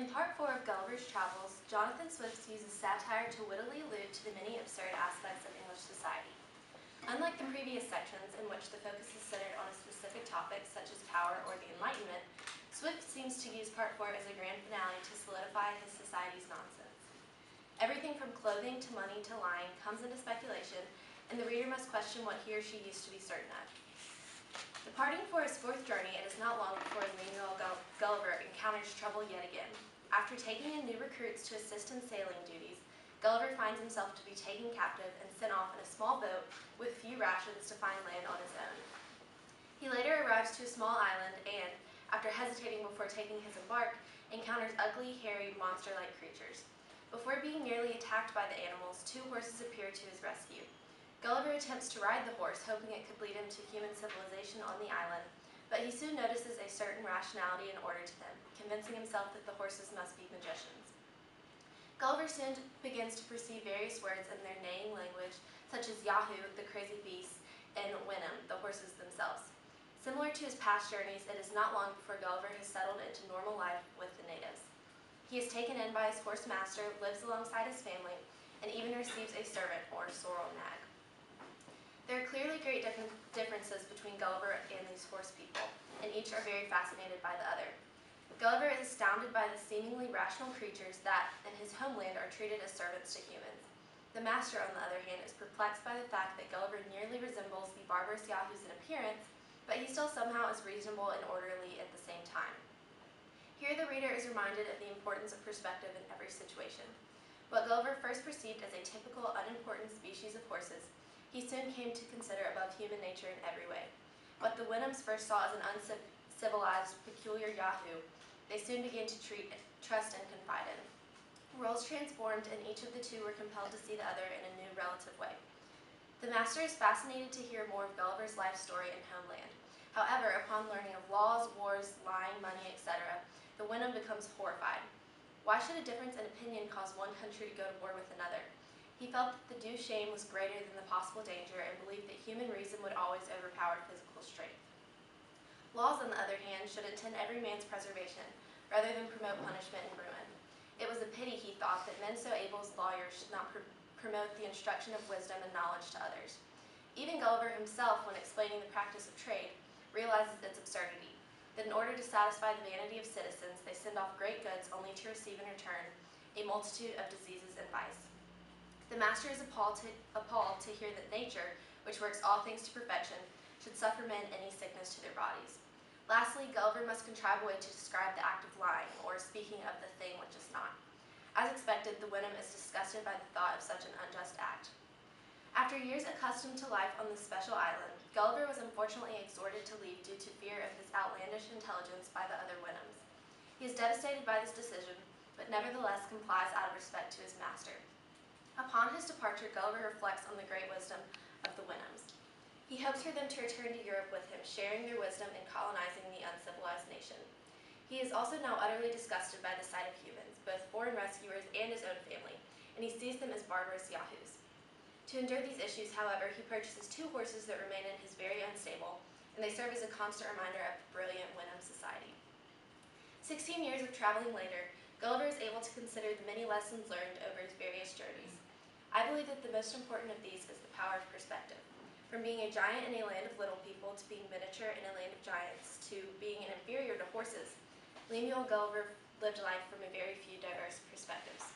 In Part 4 of Gulliver's Travels, Jonathan Swift uses satire to wittily allude to the many absurd aspects of English society. Unlike the previous sections, in which the focus is centered on a specific topic such as power or the Enlightenment, Swift seems to use Part 4 as a grand finale to solidify his society's nonsense. Everything from clothing to money to lying comes into speculation, and the reader must question what he or she used to be certain of. Departing for his fourth journey, it is not long before Lemuel Gulliver encounters trouble yet again. After taking in new recruits to assist in sailing duties, Gulliver finds himself to be taken captive and sent off in a small boat with few rations to find land on his own. He later arrives to a small island and, after hesitating before taking his embark, encounters ugly, hairy, monster-like creatures. Before being nearly attacked by the animals, two horses appear to his rescue. Gulliver attempts to ride the horse, hoping it could lead him to human civilization on the island, but he soon notices a certain rationality and order to them, convincing himself that the horses must be magicians. Gulliver soon begins to perceive various words in their neighing language, such as Yahoo, the crazy beast, and Wenham, the horses themselves. Similar to his past journeys, it is not long before Gulliver has settled into normal life with the natives. He is taken in by his horse master, lives alongside his family, and even receives a servant, or sorrel nag. There are clearly great differences between Gulliver and these horse people, and each are very fascinated by the other. Gulliver is astounded by the seemingly rational creatures that, in his homeland, are treated as servants to humans. The master, on the other hand, is perplexed by the fact that Gulliver nearly resembles the barbarous Yahoos in appearance, but he still somehow is reasonable and orderly at the same time. Here the reader is reminded of the importance of perspective in every situation. What Gulliver first perceived as a typical, unimportant species of horses, he soon came to consider above human nature in every way. What the Wenhams first saw as an uncivilized, peculiar Yahoo, they soon began to trust and confide in. Roles transformed, and each of the two were compelled to see the other in a new relative way. The master is fascinated to hear more of Gulliver's life story and homeland. However, upon learning of laws, wars, lying, money, etc., the Wenham becomes horrified. Why should a difference in opinion cause one country to go to war with another? He felt that the due shame was greater than the possible danger and believed that human reason would always overpower physical strength. Laws, on the other hand, should intend every man's preservation, rather than promote punishment and ruin. It was a pity, he thought, that men so able as lawyers should not promote the instruction of wisdom and knowledge to others. Even Gulliver himself, when explaining the practice of trade, realizes its absurdity, that in order to satisfy the vanity of citizens, they send off great goods only to receive in return a multitude of diseases and vice. The master is appalled to hear that nature, which works all things to perfection, should suffer men any sickness to their bodies. Lastly, Gulliver must contrive a way to describe the act of lying, or speaking of the thing which is not. As expected, the Wenham is disgusted by the thought of such an unjust act. After years accustomed to life on this special island, Gulliver was unfortunately exhorted to leave due to fear of his outlandish intelligence by the other Wenhams. He is devastated by this decision, but nevertheless complies out of respect to his master. Upon his departure, Gulliver reflects on the great wisdom of the Wenhams. He hopes for them to return to Europe with him, sharing their wisdom in colonizing the uncivilized nation. He is also now utterly disgusted by the sight of humans, both foreign rescuers and his own family, and he sees them as barbarous Yahoos. To endure these issues, however, he purchases two horses that remain in his very own stable, and they serve as a constant reminder of the brilliant Wenham society. 16 years of traveling later, Gulliver is able to consider the many lessons learned over his various journeys. I believe that the most important of these is the power of perspective. From being a giant in a land of little people to being miniature in a land of giants to being an inferior to horses, Lemuel Gulliver lived life from a very few diverse perspectives.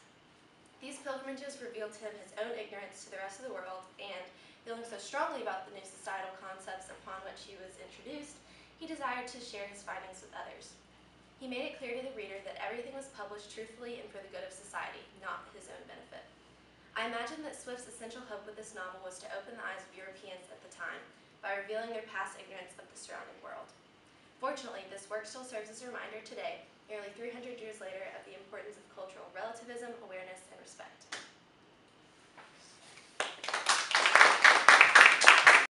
These pilgrimages revealed to him his own ignorance to the rest of the world, and, feeling so strongly about the new societal concepts upon which he was introduced, he desired to share his findings with others. He made it clear to the reader that everything was published truthfully and for the good of society, not his own benefit. I imagine that Swift's essential hope with this novel was to open the eyes of Europeans at the time by revealing their past ignorance of the surrounding world. Fortunately, this work still serves as a reminder today, nearly 300 years later, of the importance of cultural relativism, awareness, and respect.